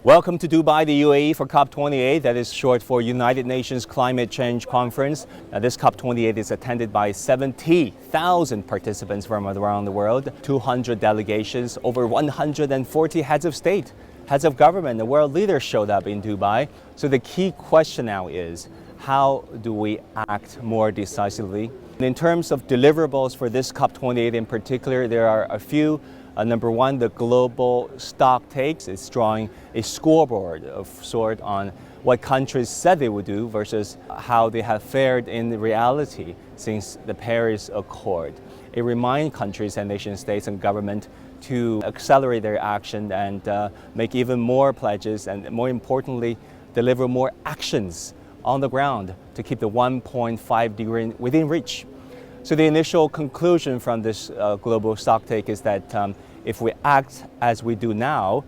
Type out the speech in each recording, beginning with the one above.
Welcome to Dubai, the UAE for COP28, that is short for United Nations Climate Change Conference. Now, this COP28 is attended by 70,000 participants from around the world, 200 delegations, over 140 heads of state, heads of government, the world leaders showed up in Dubai. So the key question now is, how do we act more decisively? In terms of deliverables for this COP28 in particular, there are a few. Number one, the global stock takes is drawing a scoreboard of sort on what countries said they would do versus how they have fared in reality since the Paris Accord. It reminds countries and nation states and government to accelerate their action and make even more pledges and, more importantly, deliver more actions on the ground to keep the 1.5 degree within reach. So the initial conclusion from this global stocktake is that if we act as we do now,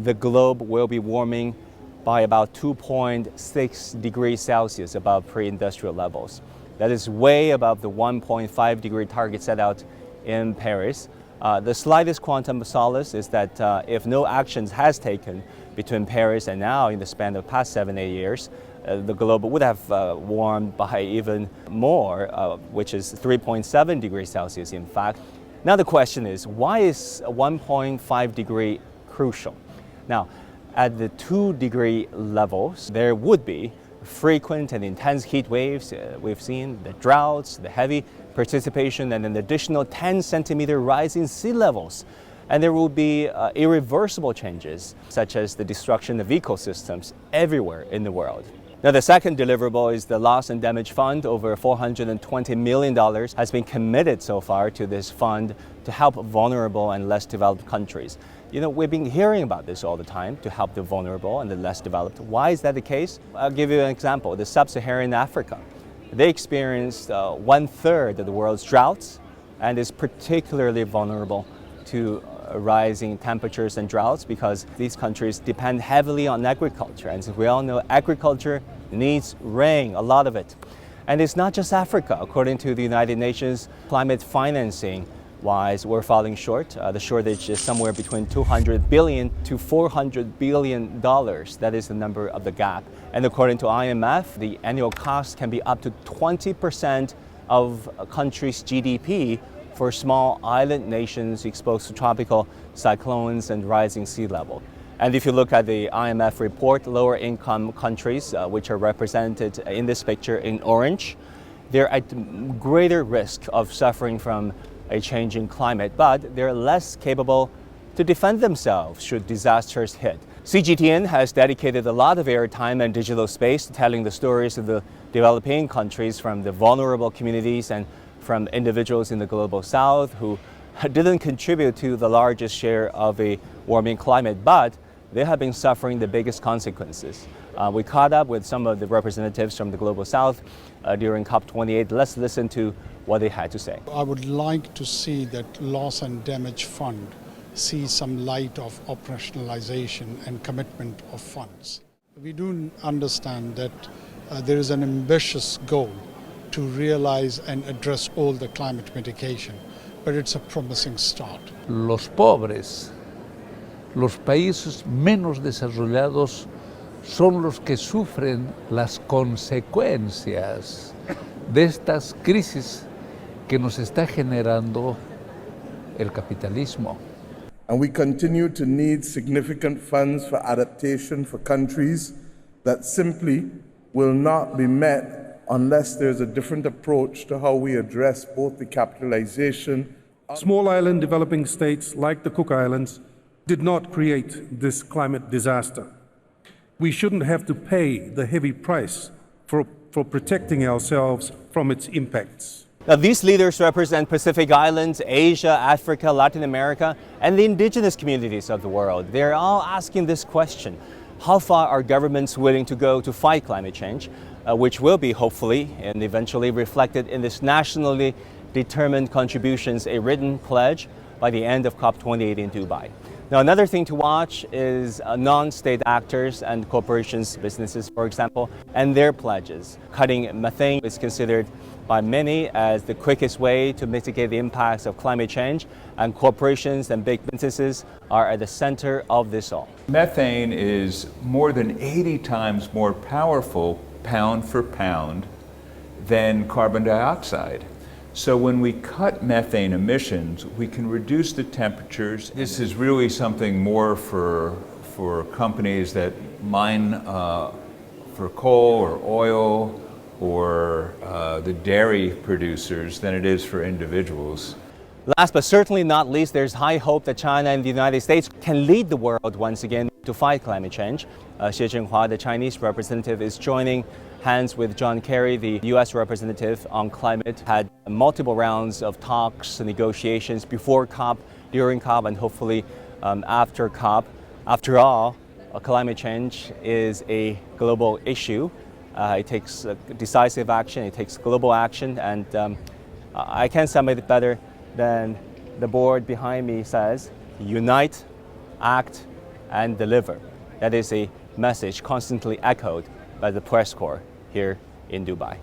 the globe will be warming by about 2.6 degrees Celsius above pre-industrial levels. That is way above the 1.5 degree target set out in Paris. The slightest quantum of solace is that if no actions has taken between Paris and now in the span of the past 7-8 years, the globe would have warmed by even more, which is 3.7 degrees Celsius in fact. Now the question is, why is 1.5 degree crucial? Now, at the 2 degree levels, there would be frequent and intense heat waves. We've seen the droughts, the heavy precipitation, and an additional 10 centimeter rise in sea levels. And there will be irreversible changes, such as the destruction of ecosystems everywhere in the world. Now, the second deliverable is the Loss and Damage Fund. Over $420 million has been committed so far to this fund to help vulnerable and less developed countries. You know, we've been hearing about this all the time, to help the vulnerable and the less developed. Why is that the case? I'll give you an example. The sub-Saharan Africa. They experienced 1/3 of the world's droughts and is particularly vulnerable to rising temperatures and droughts because these countries depend heavily on agriculture. And as we all know, agriculture needs rain, a lot of it. And it's not just Africa. According to the United Nations, climate financing wise, we're falling short. The shortage is somewhere between $200 billion to $400 billion. That is the number of the gap. And according to IMF, the annual cost can be up to 20% of a country's GDP for small island nations exposed to tropical cyclones and rising sea level. And if you look at the IMF report, lower income countries, which are represented in this picture in orange, they're at greater risk of suffering from a changing climate, but they're less capable to defend themselves should disasters hit. CGTN has dedicated a lot of airtime and digital space to telling the stories of the developing countries, from the vulnerable communities and from individuals in the global south who didn't contribute to the largest share of a warming climate, but they have been suffering the biggest consequences. We caught up with some of the representatives from the global south during COP28. Let's listen to what they had to say. I would like to see that Loss and Damage Fund see some light of operationalization and commitment of funds. We do understand that there is an ambitious goal to realize and address all the climate mitigation, but it's a promising start. Los pobres, los países menos desarrollados son los que sufren las consecuencias de estas crisis que nos está generando el capitalismo. And we continue to need significant funds for adaptation for countries that simply will not be met unless there's a different approach to how we address both the capitalization. Small island developing states like the Cook Islands did not create this climate disaster. We shouldn't have to pay the heavy price for protecting ourselves from its impacts. Now, these leaders represent Pacific Islands, Asia, Africa, Latin America, and the indigenous communities of the world. They're all asking this question: how far are governments willing to go to fight climate change, which will be hopefully and eventually reflected in this nationally determined contributions, a written pledge by the end of COP28 in Dubai. Now, another thing to watch is non-state actors and corporations, businesses, for example, and their pledges. Cutting methane is considered by many as the quickest way to mitigate the impacts of climate change, and corporations and big businesses are at the center of this all. Methane is more than 80 times more powerful pound for pound than carbon dioxide. So when we cut methane emissions, we can reduce the temperatures. This is really something more for companies that mine for coal or oil or the dairy producers than it is for individuals. Last but certainly not least, there's high hope that China and the United States can lead the world once again to fight climate change. Xie Zhenhua, the Chinese representative, is joining hands with John Kerry, the U.S. representative on climate, had multiple rounds of talks and negotiations before COP, during COP, and hopefully after COP. After all, climate change is a global issue. It takes decisive action, it takes global action, and I can't sum it better than the board behind me says: unite, act, and deliver. That is a message constantly echoed by the press corps here in Dubai.